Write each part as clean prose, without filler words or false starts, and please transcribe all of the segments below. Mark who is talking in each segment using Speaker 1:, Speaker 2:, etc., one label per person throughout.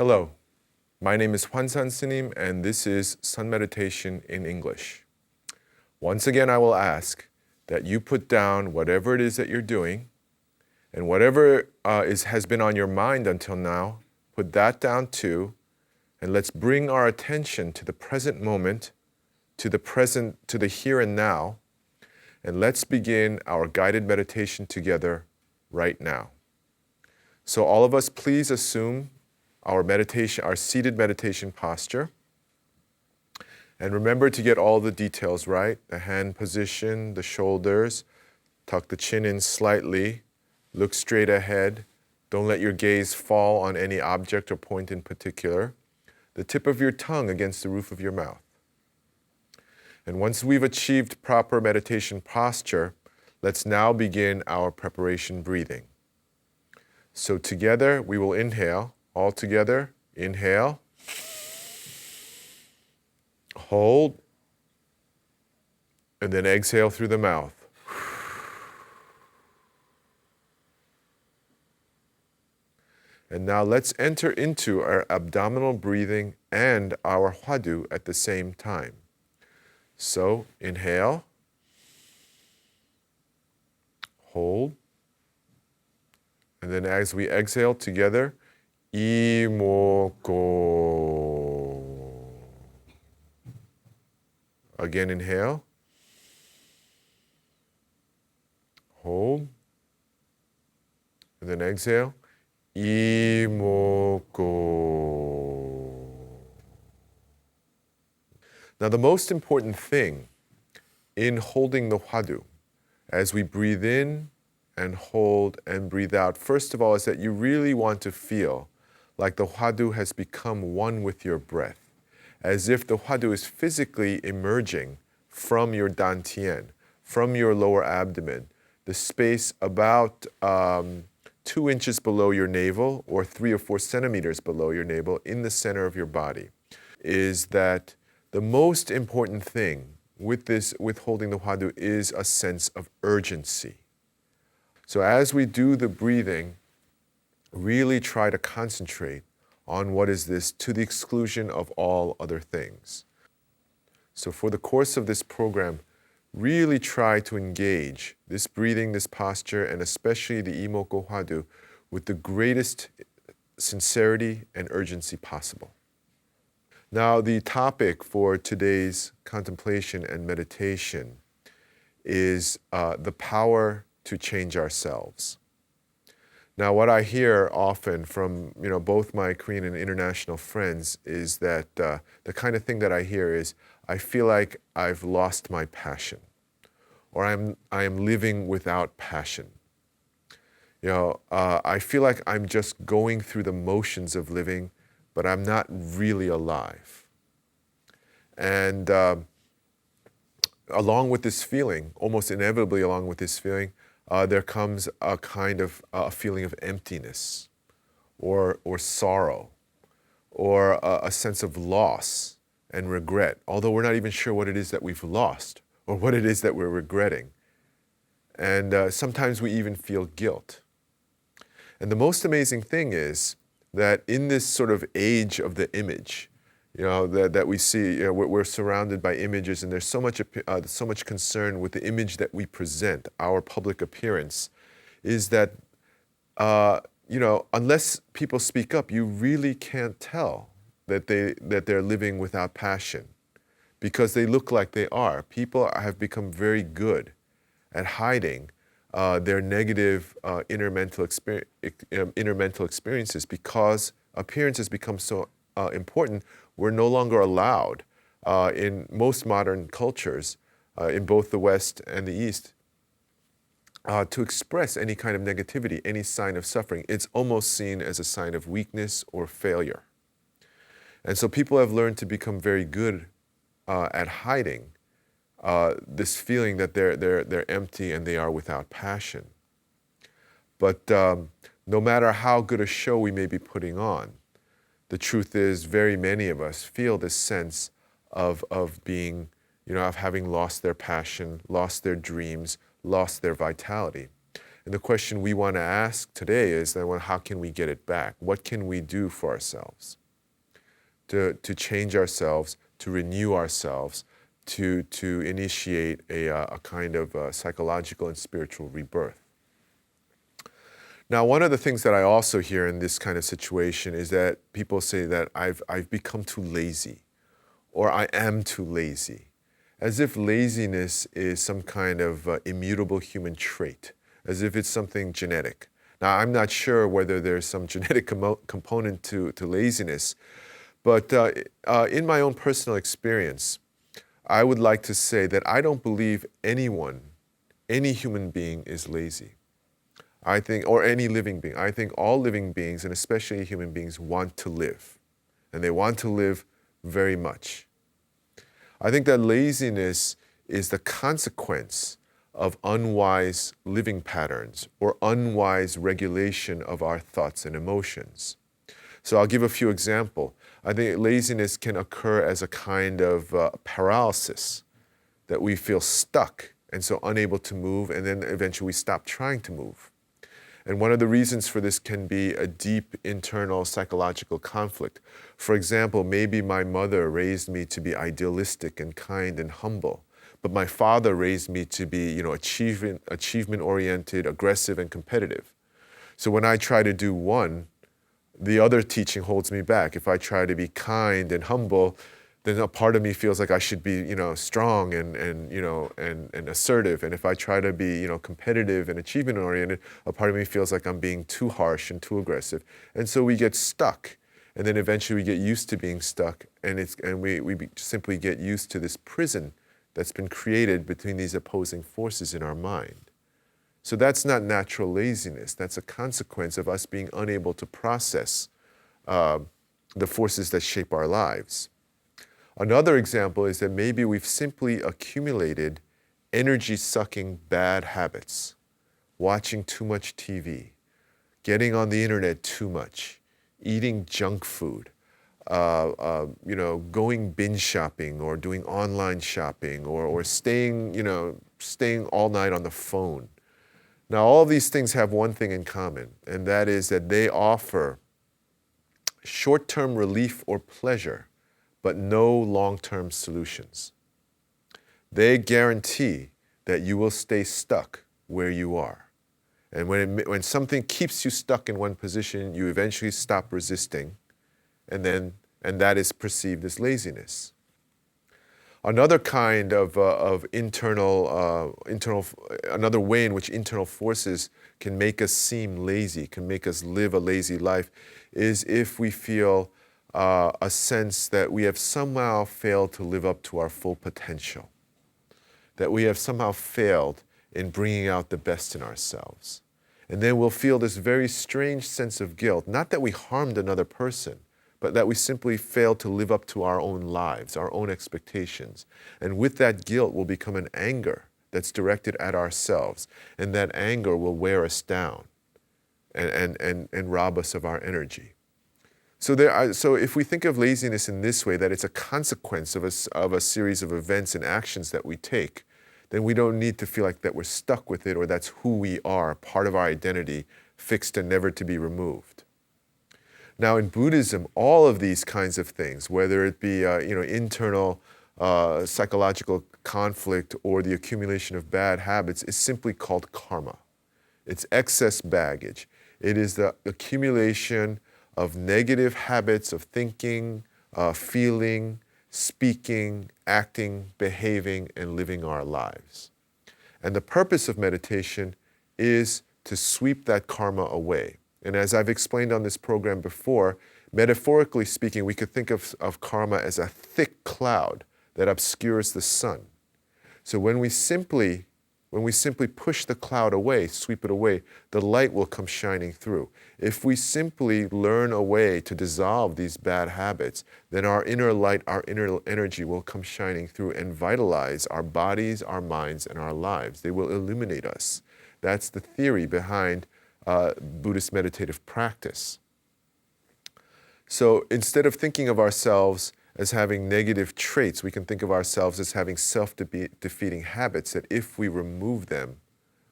Speaker 1: Hello, my name is 환산스님 and this is Sun Meditation in English. Once again, I will ask that you put down whatever it is that you're doing and whatever has been on your mind until now, put that down too, and let's bring our attention to the present moment, to the here and now, and let's begin our guided meditation together right now. So all of us, please assume our seated meditation posture. And remember to get all the details right, the hand position, the shoulders, tuck the chin in slightly, look straight ahead, don't let your gaze fall on any object or point in particular, the tip of your tongue against the roof of your mouth. And once we've achieved proper meditation posture, let's now begin our preparation breathing. So together we will inhale, all together, inhale, hold, and then exhale through the mouth. And now let's enter into our abdominal breathing and our hwadu at the same time. So inhale, hold, and then as we exhale together, imoko. Again, inhale, hold, and then exhale, imoko. Now, the most important thing in holding the hwadu, as we breathe in and hold and breathe out, first of all, is that you really want to feel like the hwadu has become one with your breath, as if the hwadu is physically emerging from your dantian, from your lower abdomen, the space about 2 inches below your navel or 3 or 4 centimeters below your navel in the center of your body. Is that the most important thing with holding the hwadu is a sense of urgency. So as we do the breathing, really try to concentrate on what is this to the exclusion of all other things. So for the course of this program, really try to engage this breathing, this posture, and especially the imoko hwadu with the greatest sincerity and urgency possible. Now, the topic for today's contemplation and meditation is the power to change ourselves. Now, what I hear often from both my Korean and international friends is that the kind of thing that I hear is, I feel like I've lost my passion, or I am living without passion. I feel like I'm just going through the motions of living, but I'm not really alive. And along with this feeling, almost inevitably along with this feeling, there comes a kind of a feeling of emptiness or sorrow or a sense of loss and regret, although we're not even sure what it is that we've lost or what it is that we're regretting. And sometimes we even feel guilt. And the most amazing thing is that in this sort of age of the image, that we see, we're surrounded by images, and there's so much concern with the image that we present, our public appearance, is that unless people speak up, you really can't tell that they're living without passion, because they look like they are. People have become very good at hiding their negative inner mental experiences, because appearance has become so important. We're no longer allowed in most modern cultures, in both the West and the East, to express any kind of negativity, any sign of suffering. It's almost seen as a sign of weakness or failure. And so people have learned to become very good at hiding this feeling that they're empty and they are without passion. But no matter how good a show we may be putting on, the truth is very many of us feel this sense of being, of having lost their passion, lost their dreams, lost their vitality. And the question we want to ask today is that, well, how can we get it back? What can we do for ourselves to change ourselves, to renew ourselves, to initiate a kind of psychological and spiritual rebirth? Now, one of the things that I also hear in this kind of situation is that people say that I've become too lazy, or I am too lazy, as if laziness is some kind of immutable human trait, as if it's something genetic. Now, I'm not sure whether there's some genetic component to laziness, but in my own personal experience, I would like to say that I don't believe anyone, any human being is lazy. I think, or any living being. I think all living beings, and especially human beings, want to live. And they want to live very much. I think that laziness is the consequence of unwise living patterns or unwise regulation of our thoughts and emotions. So I'll give a few examples. I think laziness can occur as a kind of paralysis, that we feel stuck and so unable to move, and then eventually we stop trying to move. And one of the reasons for this can be a deep internal psychological conflict. For example, maybe my mother raised me to be idealistic and kind and humble, but my father raised me to be, achievement-oriented, aggressive, and competitive. So when I try to do one, the other teaching holds me back. If I try to be kind and humble, then a part of me feels like I should be, strong and assertive. And if I try to be, competitive and achievement-oriented, a part of me feels like I'm being too harsh and too aggressive. And so we get stuck. And then eventually we get used to being stuck, and we simply get used to this prison that's been created between these opposing forces in our mind. So that's not natural laziness. That's a consequence of us being unable to process the forces that shape our lives. Another example is that maybe we've simply accumulated energy-sucking bad habits, watching too much TV, getting on the internet too much, eating junk food, going binge shopping or doing online shopping, or staying all night on the phone. Now, all of these things have one thing in common, and that is that they offer short-term relief or pleasure, but no long-term solutions. They guarantee that you will stay stuck where you are. And when something keeps you stuck in one position, you eventually stop resisting, and that is perceived as laziness. Another kind of another way in which internal forces can make us seem lazy, can make us live a lazy life, is if we feel a sense that we have somehow failed to live up to our full potential, that we have somehow failed in bringing out the best in ourselves. And then we'll feel this very strange sense of guilt, not that we harmed another person, but that we simply failed to live up to our own lives, our own expectations. And with that guilt will become an anger that's directed at ourselves, and that anger will wear us down and rob us of our energy. So if we think of laziness in this way, that it's a consequence of a series of events and actions that we take, then we don't need to feel like that we're stuck with it, or that's who we are, part of our identity, fixed and never to be removed. Now, in Buddhism, all of these kinds of things, whether it be internal psychological conflict or the accumulation of bad habits, is simply called karma. It's excess baggage. It is the accumulation of negative habits of thinking, feeling, speaking, acting, behaving, and living our lives. And the purpose of meditation is to sweep that karma away. And as I've explained on this program before, metaphorically speaking, we could think of karma as a thick cloud that obscures the sun. So when we simply push the cloud away, sweep it away, the light will come shining through. If we simply learn a way to dissolve these bad habits, then our inner light, our inner energy will come shining through and vitalize our bodies, our minds, and our lives. They will illuminate us. That's the theory behind Buddhist meditative practice. So instead of thinking of ourselves as having negative traits, we can think of ourselves as having self-defeating habits that if we remove them,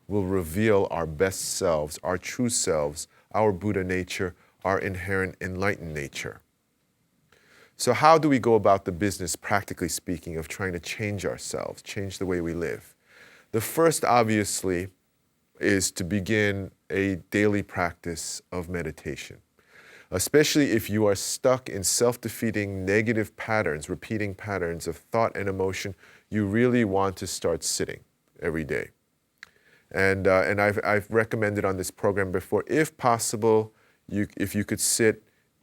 Speaker 1: will reveal our best selves, our true selves, our Buddha nature, our inherent enlightened nature. So how do we go about the business, practically speaking, of trying to change ourselves, change the way we live? The first, obviously, is to begin a daily practice of meditation. Especially if you are stuck in self-defeating negative patterns, repeating patterns of thought and emotion, you really want to start sitting every day. And I've recommended on this program before, if possible, if you could sit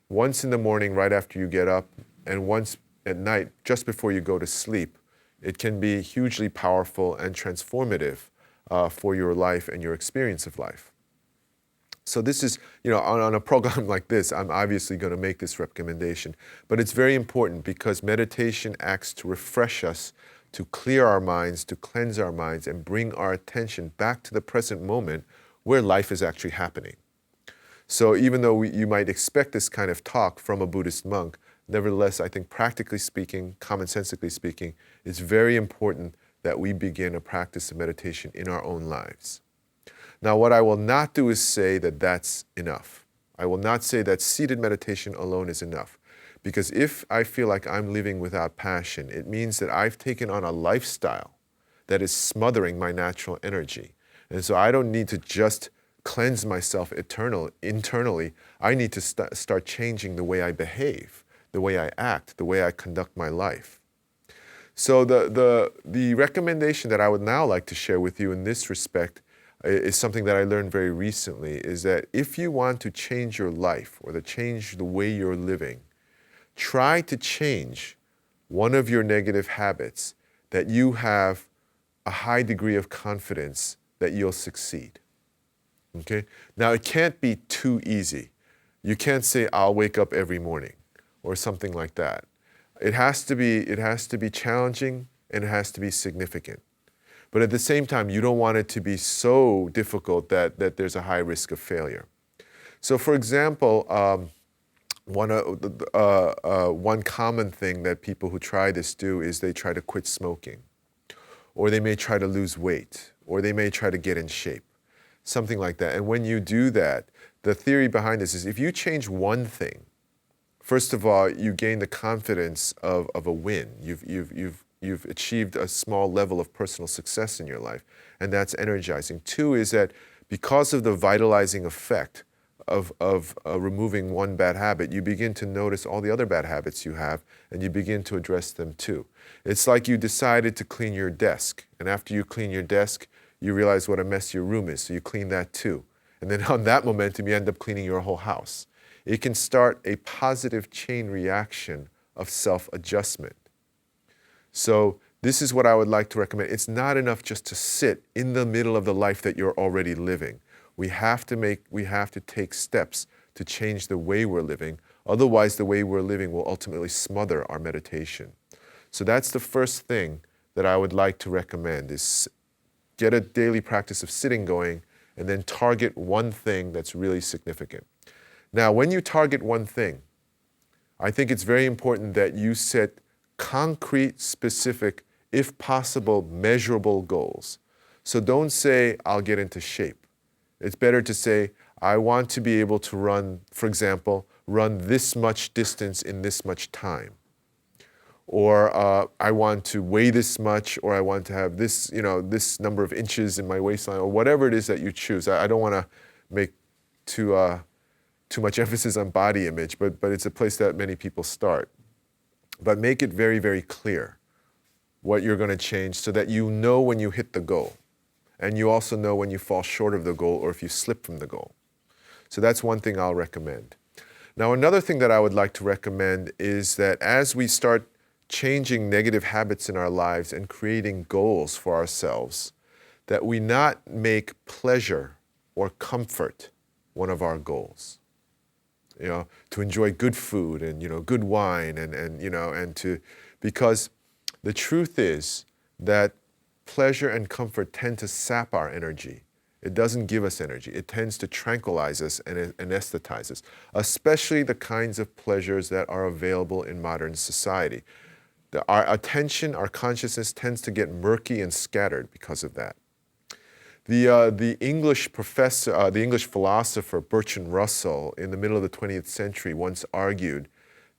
Speaker 1: once in the morning right after you get up and once at night just before you go to sleep, it can be hugely powerful and transformative for your life and your experience of life. So this is, on a program like this, I'm obviously going to make this recommendation, but it's very important because meditation acts to refresh us, to clear our minds, to cleanse our minds, and bring our attention back to the present moment where life is actually happening. So even though you might expect this kind of talk from a Buddhist monk, nevertheless, I think practically speaking, commonsensically speaking, it's very important that we begin a practice of meditation in our own lives. Now, what I will not do is say that that's enough. I will not say that seated meditation alone is enough. Because if I feel like I'm living without passion, it means that I've taken on a lifestyle that is smothering my natural energy. And so I don't need to just cleanse myself internally. I need to start changing the way I behave, the way I act, the way I conduct my life. So the recommendation that I would now like to share with you in this respect is something that I learned very recently, is that if you want to change your life or to change the way you're living, try to change one of your negative habits that you have a high degree of confidence that you'll succeed. Okay? Now, it can't be too easy. You can't say, I'll wake up every morning or something like that. It has to be challenging and it has to be significant. But at the same time, you don't want it to be so difficult that there's a high risk of failure. So for example, one common thing that people who try this do is they try to quit smoking, or they may try to lose weight, or they may try to get in shape, something like that. And when you do that, the theory behind this is if you change one thing, first of all, you gain the confidence of a win. You've achieved a small level of personal success in your life, and that's energizing. Two is that because of the vitalizing effect of removing one bad habit, you begin to notice all the other bad habits you have, and you begin to address them too. It's like you decided to clean your desk, and after you clean your desk, you realize what a mess your room is, so you clean that too. And then on that momentum, you end up cleaning your whole house. It can start a positive chain reaction of self-adjustment. So this is what I would like to recommend. It's not enough just to sit in the middle of the life that you're already living. We have to take steps to change the way we're living. Otherwise, the way we're living will ultimately smother our meditation. So that's the first thing that I would like to recommend, is get a daily practice of sitting going and then target one thing that's really significant. Now, when you target one thing, I think it's very important that you set concrete, specific, if possible, measurable goals. So don't say, I'll get into shape. It's better to say, I want to be able to run, for example, run this much distance in this much time. Or I want to weigh this much, or I want to have this, this number of inches in my waistline, or whatever it is that you choose. I don't want to make too much emphasis on body image, but it's a place that many people start. But make it very, very clear what you're going to change so that you know when you hit the goal. And you also know when you fall short of the goal or if you slip from the goal. So that's one thing I'll recommend. Now, another thing that I would like to recommend is that as we start changing negative habits in our lives and creating goals for ourselves, that we not make pleasure or comfort one of our goals. To enjoy good food and, good wine because the truth is that pleasure and comfort tend to sap our energy. It doesn't give us energy. It tends to tranquilize us and anesthetize us, especially the kinds of pleasures that are available in modern society. Our attention, our consciousness tends to get murky and scattered because of that. The English professor, the English philosopher Bertrand Russell in the middle of the 20th century once argued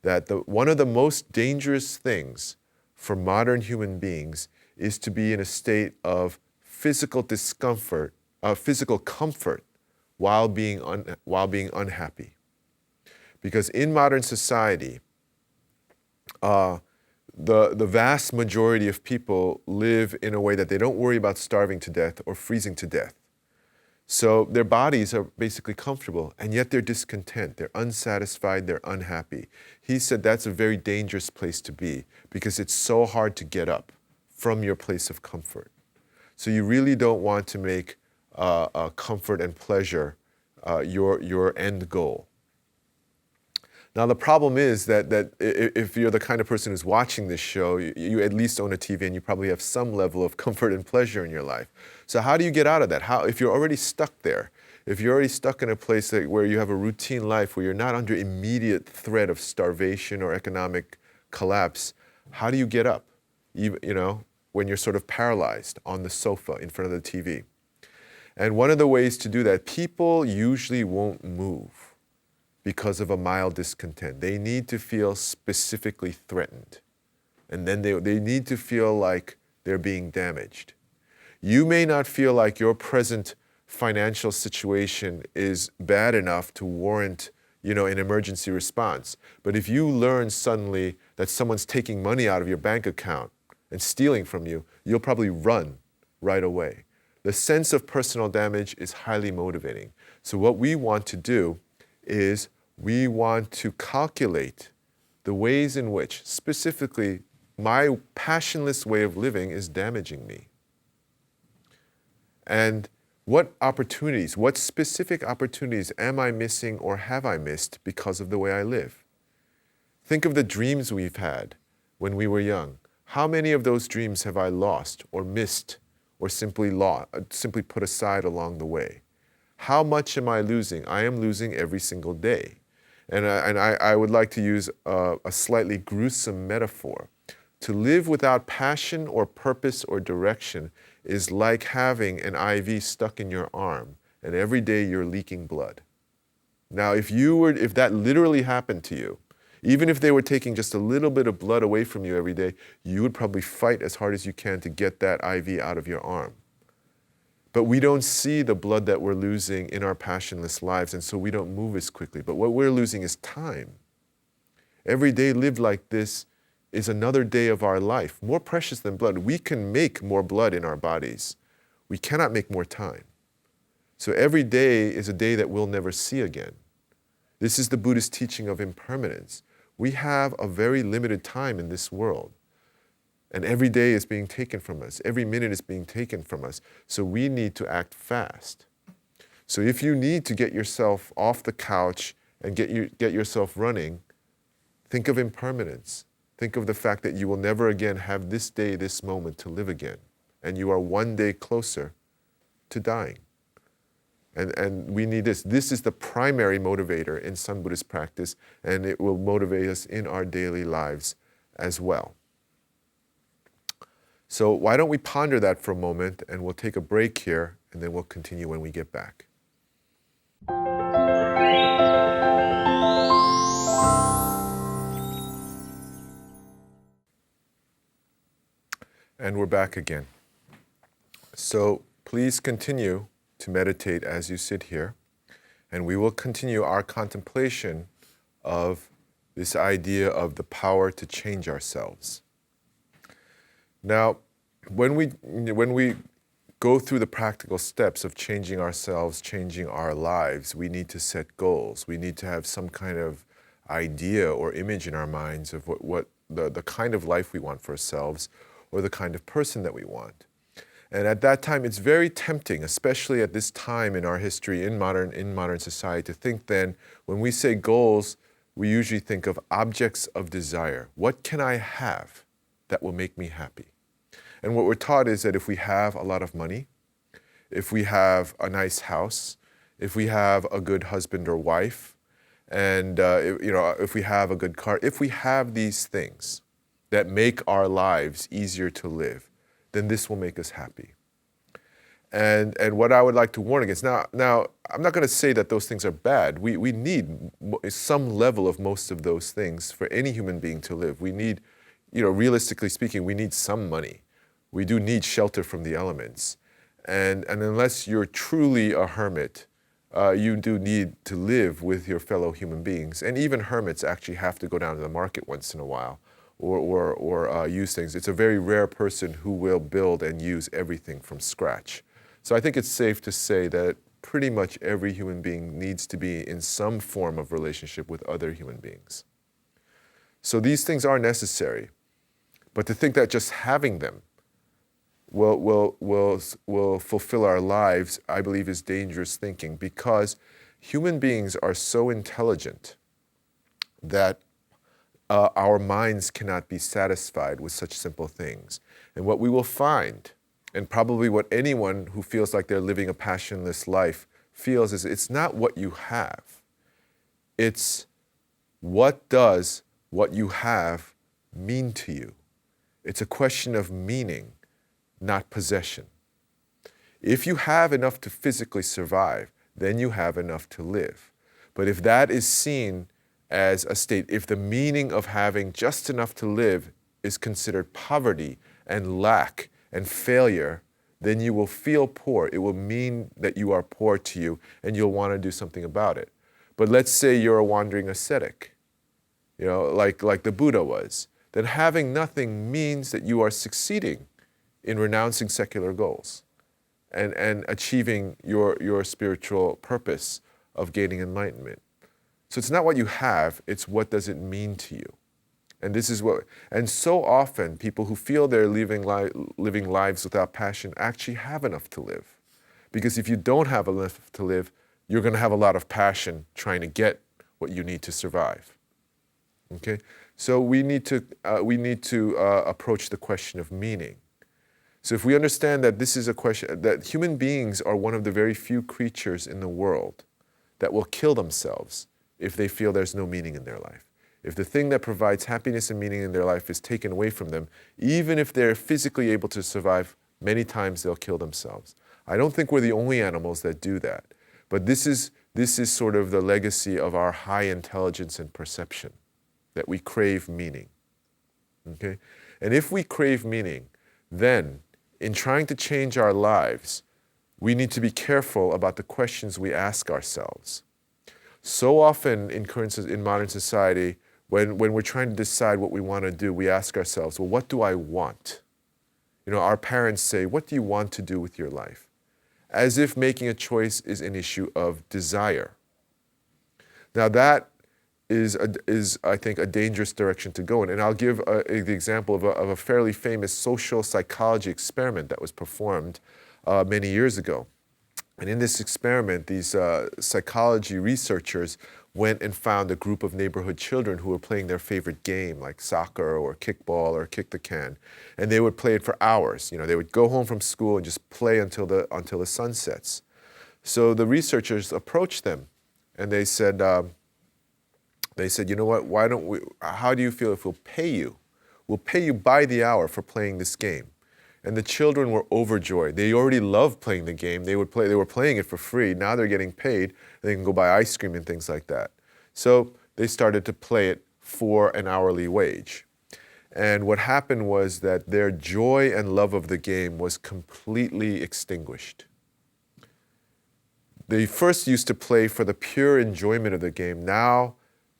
Speaker 1: that one of the most dangerous things for modern human beings is to be in a state of physical discomfort, physical comfort while being unhappy. Because in modern society, the vast majority of people live in a way that they don't worry about starving to death or freezing to death. So their bodies are basically comfortable, and yet they're discontent, they're unsatisfied, they're unhappy. He said that's a very dangerous place to be because it's so hard to get up from your place of comfort. So you really don't want to make comfort and pleasure your end goal. Now the problem is that if you're the kind of person who's watching this show, you at least own a TV and you probably have some level of comfort and pleasure in your life. So how do you get out of that? If you're already stuck there, if you're already stuck in a place where you have a routine life, where you're not under immediate threat of starvation or economic collapse, how do you get up? When you're sort of paralyzed on the sofa in front of the TV. And one of the ways to do that, people usually won't move because of a mild discontent. They need to feel specifically threatened. And then they need to feel like they're being damaged. You may not feel like your present financial situation is bad enough to warrant, an emergency response. But if you learn suddenly that someone's taking money out of your bank account and stealing from you, you'll probably run right away. The sense of personal damage is highly motivating. So what we want to do is we want to calculate the ways in which, specifically, my passionless way of living is damaging me. And what specific opportunities am I missing or have I missed because of the way I live? Think of the dreams we've had when we were young. How many of those dreams have I lost or missed or simply put aside along the way? How much am I losing? I am losing every single day. And I would like to use a slightly gruesome metaphor. To live without passion or purpose or direction is like having an IV stuck in your arm, and every day you're leaking blood. Now, if that literally happened to you, even if they were taking just a little bit of blood away from you every day, you would probably fight as hard as you can to get that IV out of your arm. But we don't see the blood that we're losing in our passionless lives, and so we don't move as quickly. But what we're losing is time. Every day lived like this is another day of our life, more precious than blood. We can make more blood in our bodies. We cannot make more time. So every day is a day that we'll never see again. This is the Buddhist teaching of impermanence. We have a very limited time in this world. And every day is being taken from us. Every minute is being taken from us. So we need to act fast. So if you need to get yourself off the couch and get yourself running, think of impermanence. Think of the fact that you will never again have this day, this moment to live again. And you are one day closer to dying. And we need this. This is the primary motivator in Sun Buddhist practice, and it will motivate us in our daily lives as well. So why don't we ponder that for a moment, and we'll take a break here, and then we'll continue when we get back. And we're back again. So please continue to meditate as you sit here, and we will continue our contemplation of this idea of the power to change ourselves. Now, when we go through the practical steps of changing ourselves, changing our lives, we need to set goals. We need to have some kind of idea or image in our minds of what the kind of life we want for ourselves or the kind of person that we want. And at that time, it's very tempting, especially at this time in our history, in modern society, to think then, when we say goals, we usually think of objects of desire. What can I have that will make me happy? And what we're taught is that if we have a lot of money, if we have a nice house, if we have a good husband or wife, and if we have a good car, if we have these things that make our lives easier to live, then this will make us happy. And what I would like to warn against, now I'm not going to say that those things are bad. We need some level of most of those things for any human being to live. We need, realistically speaking, we need some money. We do need shelter from the elements. And unless you're truly a hermit, you do need to live with your fellow human beings. And even hermits actually have to go down to the market once in a while or use things. It's a very rare person who will build and use everything from scratch. So I think it's safe to say that pretty much every human being needs to be in some form of relationship with other human beings. So these things are necessary. But to think that just having them will fulfill our lives, I believe, is dangerous thinking, because human beings are so intelligent that our minds cannot be satisfied with such simple things. And what we will find, and probably what anyone who feels like they're living a passionless life feels, is it's not what you have. It's what does what you have mean to you. It's a question of meaning, not possession. If you have enough to physically survive, then you have enough to live. But if that is seen as a state, if the meaning of having just enough to live is considered poverty and lack and failure, then you will feel poor. It will mean that you are poor to you, and you'll want to do something about it. But let's say you're a wandering ascetic, like the Buddha was. Then having nothing means that you are succeeding in renouncing secular goals and achieving your spiritual purpose of gaining enlightenment. So it's not what you have, it's what does it mean to you. And so often people who feel they're living lives without passion actually have enough to live. Because if you don't have enough to live, you're going to have a lot of passion trying to get what you need to survive. Okay? So we need to approach the question of meaning. So if we understand that this is a question, that human beings are one of the very few creatures in the world that will kill themselves if they feel there's no meaning in their life. If the thing that provides happiness and meaning in their life is taken away from them, even if they're physically able to survive, many times they'll kill themselves. I don't think we're the only animals that do that. But this is sort of the legacy of our high intelligence and perception, that we crave meaning. Okay? And if we crave meaning, then in trying to change our lives, we need to be careful about the questions we ask ourselves. So often in modern society, when we're trying to decide what we want to do, we ask ourselves, well, what do I want? Our parents say, what do you want to do with your life? As if making a choice is an issue of desire. Now that is I think, a dangerous direction to go in. And I'll give the example of a fairly famous social psychology experiment that was performed many years ago. And in this experiment, these psychology researchers went and found a group of neighborhood children who were playing their favorite game, like soccer or kickball or kick the can. And they would play it for hours. They would go home from school and just play until the sun sets. So the researchers approached them and they said, you know what, how do you feel if we'll pay you? We'll pay you by the hour for playing this game. And the children were overjoyed. They already loved playing the game. They were playing it for free. Now they're getting paid. They can go buy ice cream and things like that. So they started to play it for an hourly wage. And what happened was that their joy and love of the game was completely extinguished. They first used to play for the pure enjoyment of the game. Now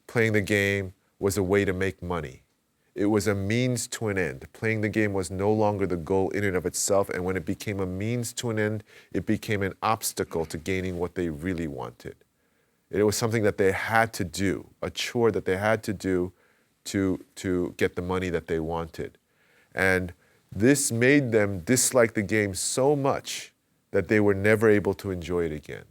Speaker 1: playing the game was a way to make money. It was a means to an end. Playing the game was no longer the goal in and of itself, and when it became a means to an end, it became an obstacle to gaining what they really wanted. It was something that they had to do, a chore that they had to do to get the money that they wanted. And this made them dislike the game so much that they were never able to enjoy it again.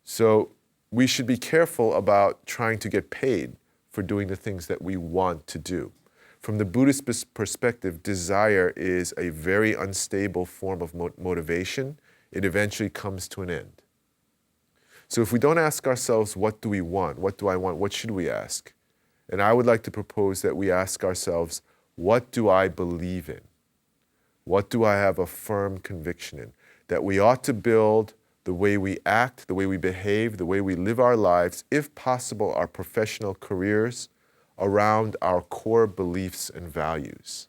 Speaker 1: So we should be careful about trying to get paid for doing the things that we want to do. From the Buddhist perspective, desire is a very unstable form of motivation. It eventually comes to an end. So if we don't ask ourselves, what do we want? What do I want? What should we ask? And I would like to propose that we ask ourselves, what do I believe in? What do I have a firm conviction in? that we ought to build the way we act, the way we behave, the way we live our lives, if possible, our professional careers, around our core beliefs and values.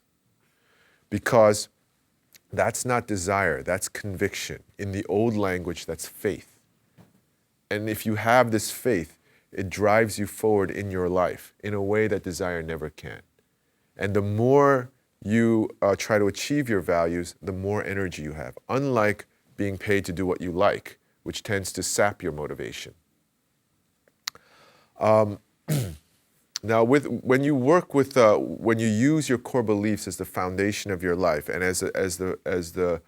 Speaker 1: Because that's not desire, that's conviction. In the old language, that's faith. And if you have this faith, it drives you forward in your life in a way that desire never can. And the more you try to achieve your values, the more energy you have. Unlike being paid to do what you like, which tends to sap your motivation. Now, when you work with, when you use your core beliefs as the foundation of your life and as the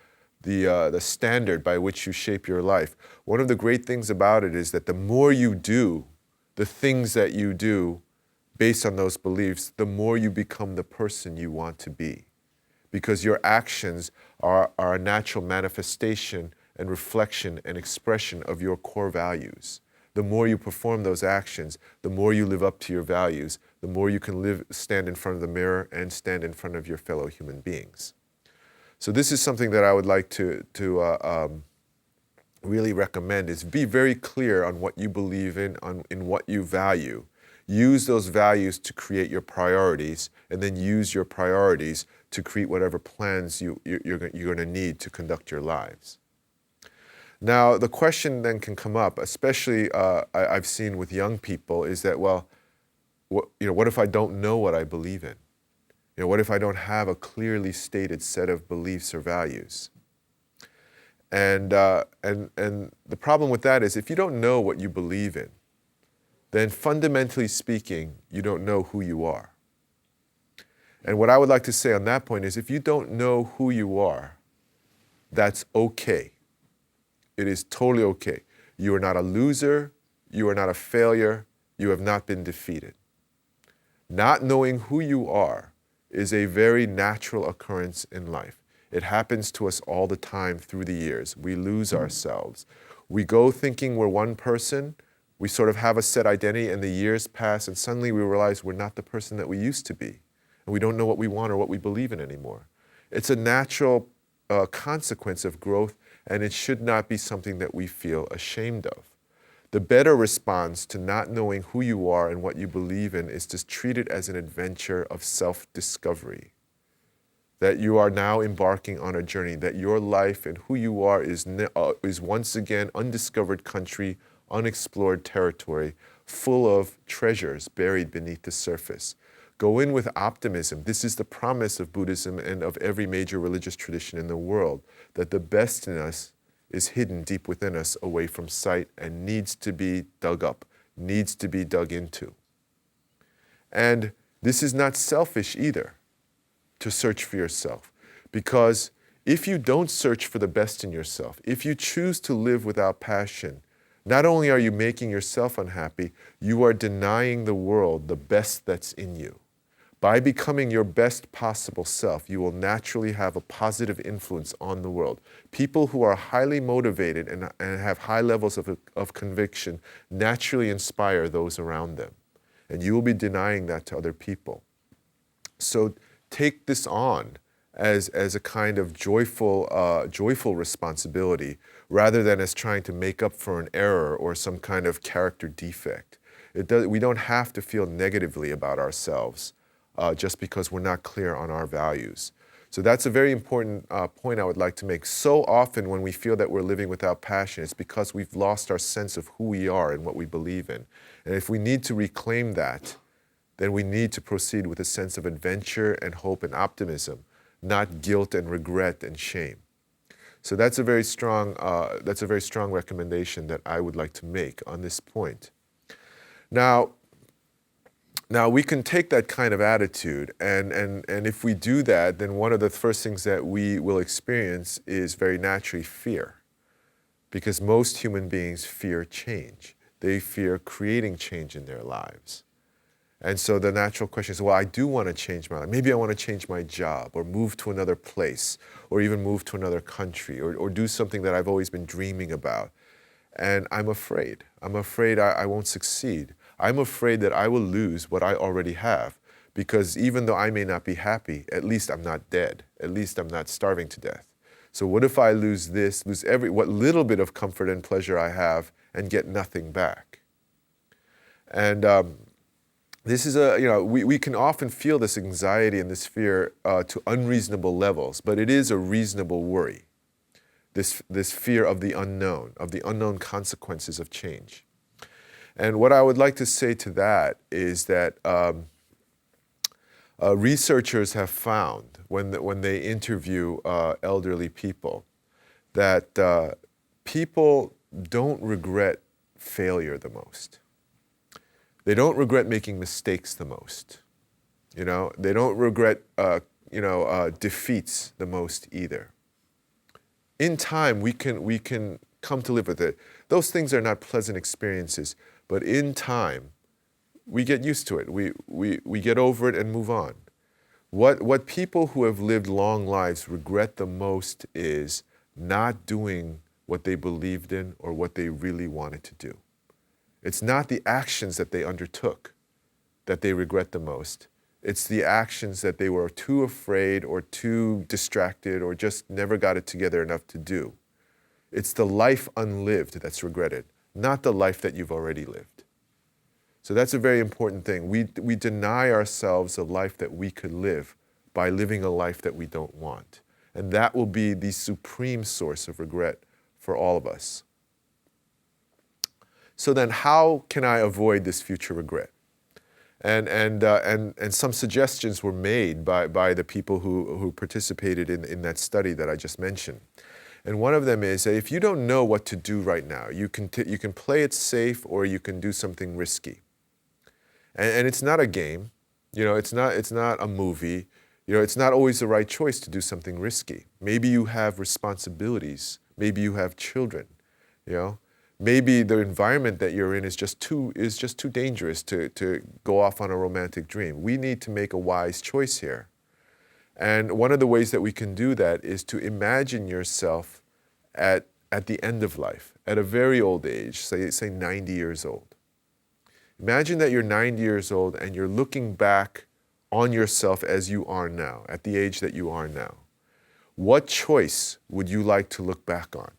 Speaker 1: standard by which you shape your life, one of the great things about it is that the more you do the things that you do based on those beliefs, the more you become the person you want to be. Because your actions are a natural manifestation and reflection and expression of your core values. The more you perform those actions, the more you live up to your values, the more you can stand in front of the mirror and stand in front of your fellow human beings. So this is something that I would like to really recommend, is be very clear on what you believe in what you value. Use those values to create your priorities, and then use your priorities to create whatever plans you're going to need to conduct your lives. Now, the question then can come up, especially I've seen with young people, is that, well, what if I don't know what I believe in? What if I don't have a clearly stated set of beliefs or values? And the problem with that is, if you don't know what you believe in, then fundamentally speaking, you don't know who you are. And what I would like to say on that point is, if you don't know who you are, that's okay. It is totally okay. You are not a loser. You are not a failure. You have not been defeated. Not knowing who you are is a very natural occurrence in life. It happens to us all the time through the years. We lose ourselves. We go thinking we're one person. We sort of have a set identity, and the years pass, and suddenly we realize we're not the person that we used to be. And we don't know what we want or what we believe in anymore. It's a natural consequence of growth, and it should not be something that we feel ashamed of. The better response to not knowing who you are and what you believe in is to treat it as an adventure of self-discovery. That you are now embarking on a journey, that your life and who you are is once again undiscovered country, unexplored territory, full of treasures buried beneath the surface. Go in with optimism. This is the promise of Buddhism and of every major religious tradition in the world, that the best in us is hidden deep within us, away from sight, and needs to be dug up, needs to be dug into. And this is not selfish either, to search for yourself. Because if you don't search for the best in yourself, if you choose to live without passion, not only are you making yourself unhappy, you are denying the world the best that's in you. By becoming your best possible self, you will naturally have a positive influence on the world. People who are highly motivated and have high levels of conviction naturally inspire those around them. And you will be denying that to other people. So take this on as a kind of joyful responsibility, rather than as trying to make up for an error or some kind of character defect. We don't have to feel negatively about ourselves just because we're not clear on our values. So that's a very important point I would like to make. So often when we feel that we're living without passion, it's because we've lost our sense of who we are and what we believe in. And if we need to reclaim that, then we need to proceed with a sense of adventure and hope and optimism, not guilt and regret and shame. So that's a very strong recommendation that I would like to make on this point. Now we can take that kind of attitude, and if we do that, then one of the first things that we will experience is very naturally fear. Because most human beings fear change. They fear creating change in their lives. And so the natural question is, well, I do want to change my life. Maybe I want to change my job, or move to another place, or even move to another country, or do something that I've always been dreaming about. And I'm afraid. I'm afraid I won't succeed. I'm afraid that I will lose what I already have, because even though I may not be happy, at least I'm not dead. At least I'm not starving to death. So what if I lose this, lose what little bit of comfort and pleasure I have, and get nothing back? And this is we can often feel this anxiety and this fear to unreasonable levels, but it is a reasonable worry. This fear of the unknown consequences of change. And what I would like to say to that is that researchers have found when they interview elderly people that people don't regret failure the most. They don't regret making mistakes the most. They don't regret defeats the most either. In time, we can come to live with it. Those things are not pleasant experiences, but in time, we get used to it. We get over it and move on. What people who have lived long lives regret the most is not doing what they believed in or what they really wanted to do. It's not the actions that they undertook that they regret the most. It's the actions that they were too afraid or too distracted or just never got it together enough to do. It's the life unlived that's regretted, not the life that you've already lived. So that's a very important thing. We deny ourselves a life that we could live by living a life that we don't want. And that will be the supreme source of regret for all of us. So then how can I avoid this future regret? And some suggestions were made by the people who participated in that study that I just mentioned. And one of them is that if you don't know what to do right now, you can play it safe or you can do something risky. And it's not a game, it's not a movie, it's not always the right choice to do something risky. Maybe you have responsibilities, maybe you have children, Maybe the environment that you're in is just too dangerous to go off on a romantic dream. We need to make a wise choice here. And one of the ways that we can do that is to imagine yourself at the end of life, at a very old age, say 90 years old. Imagine that you're 90 years old and you're looking back on yourself as you are now, at the age that you are now. What choice would you like to look back on?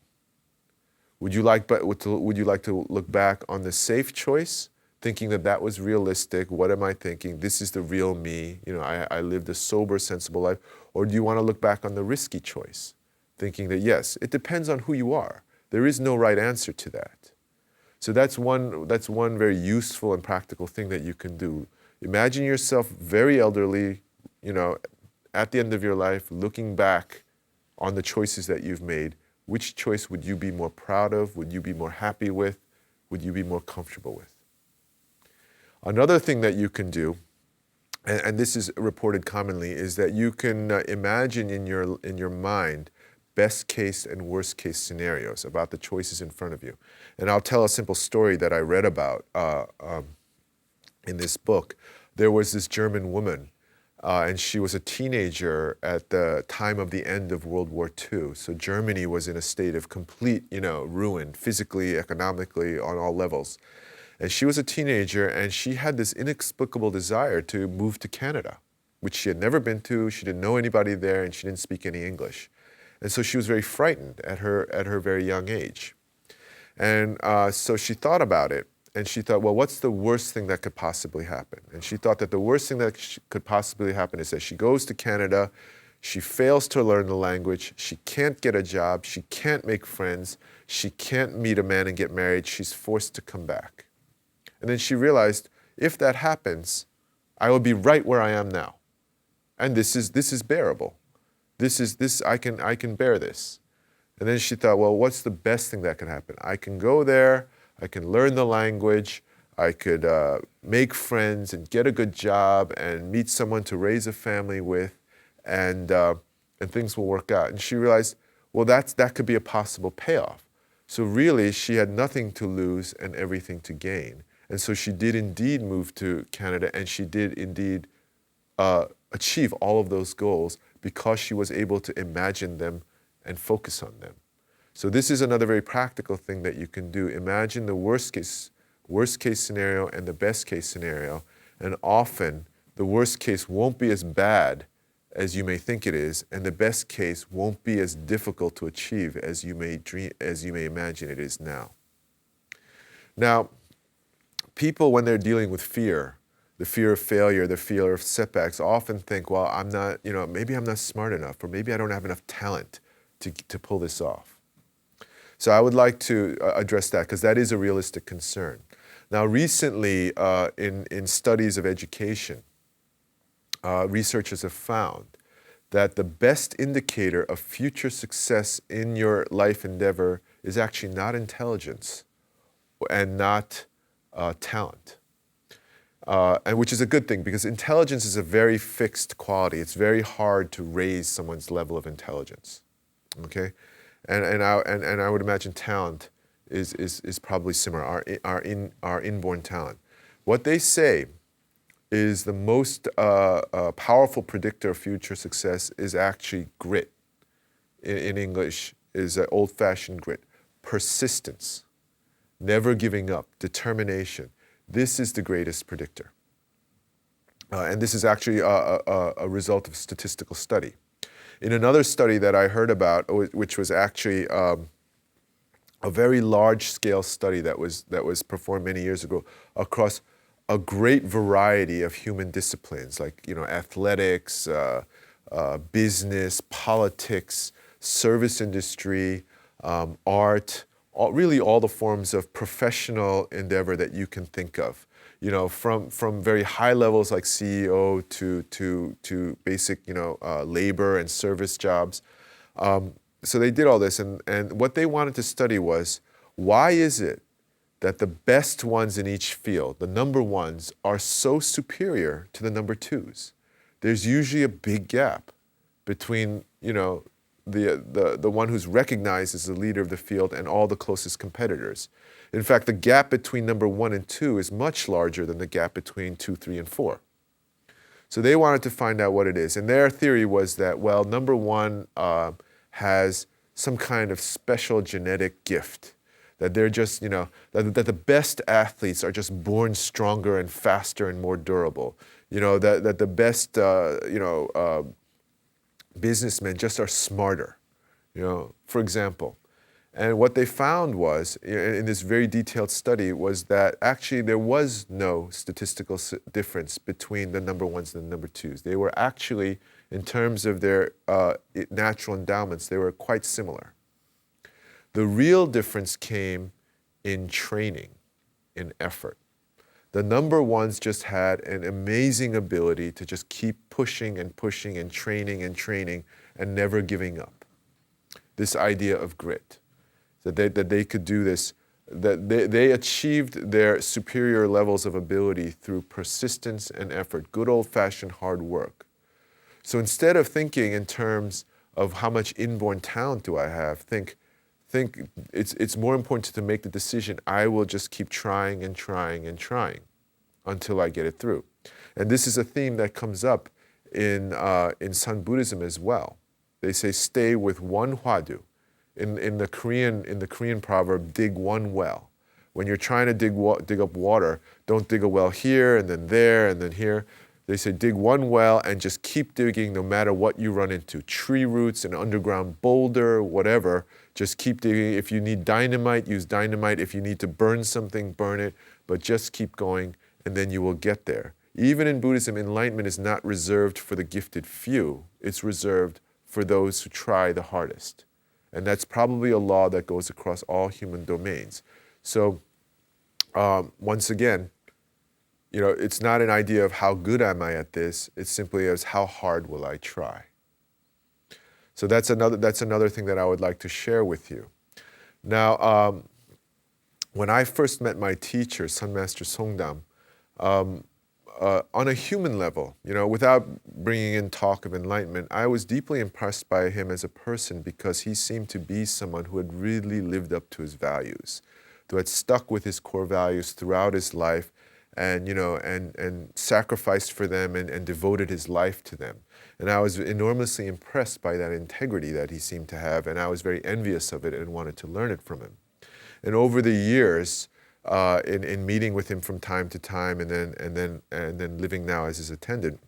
Speaker 1: Would you like to look back on the safe choice, thinking that was realistic? What am I thinking? This is the real me. I lived a sober, sensible life. Or do you want to look back on the risky choice, thinking that yes, it depends on who you are. There is no right answer to that. So that's one very useful and practical thing that you can do. Imagine yourself very elderly, at the end of your life, looking back on the choices that you've made. Which choice would you be more proud of? Would you be more happy with? Would you be more comfortable with? Another thing that you can do, and this is reported commonly, is that you can imagine in your mind best case and worst case scenarios about the choices in front of you. And I'll tell a simple story that I read about in this book. There was this German woman, and she was a teenager at the time of the end of World War II. So Germany was in a state of complete, ruin, physically, economically, on all levels. And she was a teenager, and she had this inexplicable desire to move to Canada, which she had never been to. She didn't know anybody there, and she didn't speak any English. And so she was very frightened at her very young age. And so she thought about it. And she thought, well, what's the worst thing that could possibly happen? And she thought that the worst thing that could possibly happen is that she goes to Canada, she fails to learn the language, she can't get a job, she can't make friends, she can't meet a man and get married, she's forced to come back. And then she realized, if that happens, I will be right where I am now. And this is bearable. I can bear this. And then she thought, well, what's the best thing that can happen? I can go there, I can learn the language, I could make friends and get a good job and meet someone to raise a family with, and things will work out. And she realized, well, that could be a possible payoff. So really, she had nothing to lose and everything to gain. And so she did indeed move to Canada, and she did indeed achieve all of those goals because she was able to imagine them and focus on them. So this is another very practical thing that you can do. Imagine the worst case scenario and the best case scenario. And often the worst case won't be as bad as you may think it is, and the best case won't be as difficult to achieve as you may imagine it is now. Now, people, when they're dealing with fear, the fear of failure, the fear of setbacks, often think, well, I'm not, maybe I'm not smart enough, or maybe I don't have enough talent to pull this off. So I would like to address that, because that is a realistic concern. Now, recently, in studies of education, researchers have found that the best indicator of future success in your life endeavor is actually not intelligence and not talent. And which is a good thing, because intelligence is a very fixed quality. It's very hard to raise someone's level of intelligence. Okay, and I would imagine talent is probably similar. Our inborn talent. What they say is the most powerful predictor of future success is actually grit. In English, is old-fashioned grit, persistence, never giving up, determination. This is the greatest predictor. And this is actually a result of statistical study. In another study that I heard about, which was actually a very large-scale study that was performed many years ago across a great variety of human disciplines, like athletics, business, politics, service industry, art, really all the forms of professional endeavor that you can think of. From very high levels like CEO to basic labor and service jobs. So they did all this, and what they wanted to study was, why is it that the best ones in each field, the number ones, are so superior to the number twos? There's usually a big gap between the one who's recognized as the leader of the field and all the closest competitors. In fact, the gap between number 1 and 2 is much larger than the gap between 2, 3, and 4. So they wanted to find out what it is. And their theory was that, well, number 1 has some kind of special genetic gift, that they're just, that the best athletes are just born stronger and faster and more durable. That the best, businessmen just are smarter, for example. And what they found was, in this very detailed study, was that actually there was no statistical difference between the number ones and the number twos. They were actually, in terms of their natural endowments, they were quite similar. The real difference came in training, in effort. The number ones just had an amazing ability to just keep pushing and pushing and training and never giving up. This idea of grit, that they could do this, that they achieved their superior levels of ability through persistence and effort, good old-fashioned hard work. So instead of thinking in terms of how much inborn talent do I have, think it's more important to make the decision, I will just keep trying and trying and trying until I get it through. And this is a theme that comes up in Sun Buddhism as well. They say, stay with one hwadu. In the Korean proverb, dig one well. When you're trying to dig up water, don't dig a well here and then there and then here. They say dig one well and just keep digging no matter what you run into. Tree roots, an underground boulder, whatever. Just keep digging. If you need dynamite, use dynamite. If you need to burn something, burn it. But just keep going and then you will get there. Even in Buddhism, enlightenment is not reserved for the gifted few. It's reserved for those who try the hardest. And that's probably a law that goes across all human domains. So once again, it's not an idea of how good am I at this. It's simply as how hard will I try. So that's another thing that I would like to share with you. Now, when I first met my teacher, Sun Master Songdam, on a human level, without bringing in talk of enlightenment, I was deeply impressed by him as a person because he seemed to be someone who had really lived up to his values, who had stuck with his core values throughout his life, and and sacrificed for them and devoted his life to them. And I was enormously impressed by that integrity that he seemed to have, and I was very envious of it and wanted to learn it from him. And over the years, in meeting with him from time to time, and then living now as his attendant,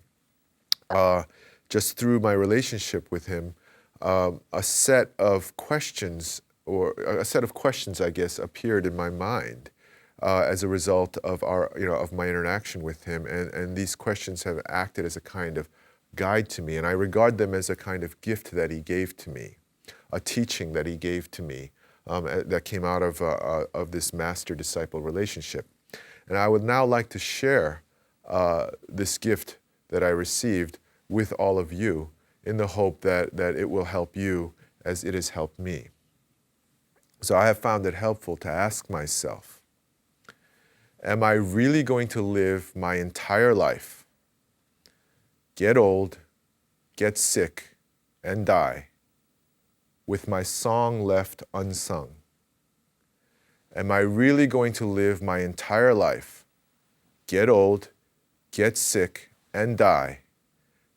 Speaker 1: just through my relationship with him, a set of questions, I guess, appeared in my mind as a result of of my interaction with him, and these questions have acted as a kind of guide to me, and I regard them as a kind of gift that he gave to me, a teaching that he gave to me that came out of this master-disciple relationship. And I would now like to share this gift that I received with all of you in the hope that it will help you as it has helped me. So I have found it helpful to ask myself, am I really going to live my entire life, get old, get sick, and die with my song left unsung? Am I really going to live my entire life, get old, get sick, and die,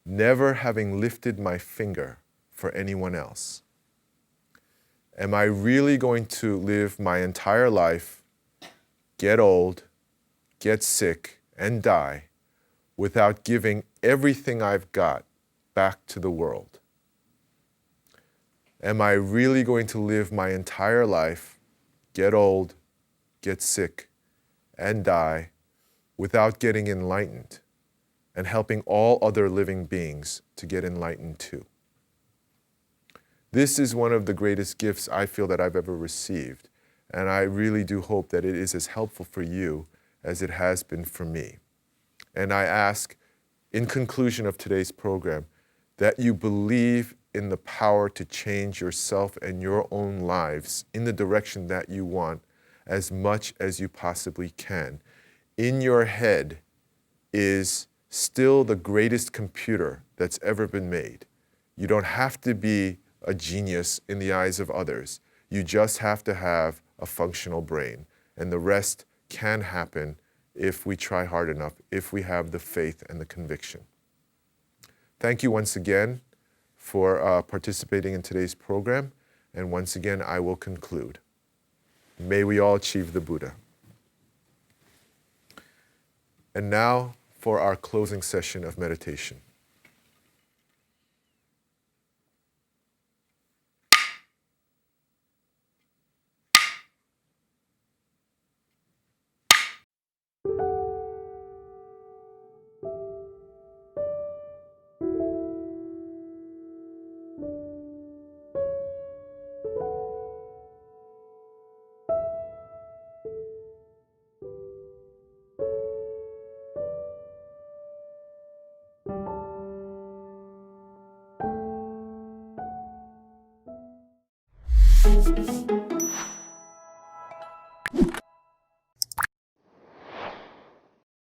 Speaker 1: never having lifted my finger for anyone else? Am I really going to live my entire life, get old, get sick, and die without giving everything I've got back to the world? Am I really going to live my entire life, get old, get sick, and die without getting enlightened and helping all other living beings to get enlightened too? This is one of the greatest gifts I feel that I've ever received, and I really do hope that it is as helpful for you as it has been for me. And I ask, in conclusion of today's program, that you believe in the power to change yourself and your own lives in the direction that you want as much as you possibly can. In your head is still the greatest computer that's ever been made. You don't have to be a genius in the eyes of others. You just have to have a functional brain, and the rest can happen if we try hard enough, if we have the faith and the conviction. Thank you once again for participating in today's program, and once again I will conclude. May we all achieve the Buddha. And now for our closing session of meditation.